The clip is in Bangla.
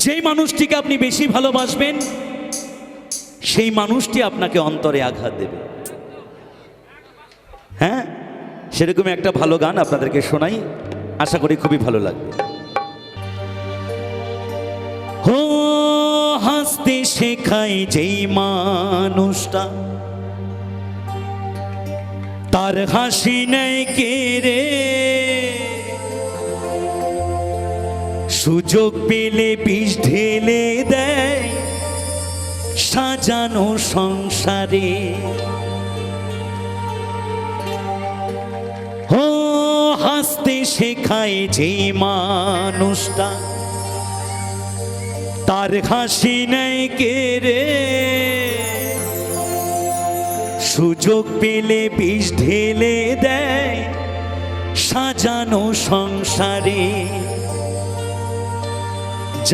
যেই মানুষটিকে আপনি বেশি ভালোবাসবেন সেই মানুষটি আপনাকে অন্তরে আঘাত দেবে। হ্যাঁ, সেরকম একটা ভালো গান আপনাদেরকে শোনাই, আশা করি খুবই ভালো লাগবে। ও হাসতে শেখায় যেই মানুষটা, তার হাসি নেই কেড়ে, সুযোগ পেলে বিষ ঢেলে দেয় সাজানো সংসারে। ও হাসতে শেখায় যে মানুষটা, তার হাসি নেই কেড়ে, সুযোগ পেলে বিষ ঢেলে দেয় সাজানো সংসারে।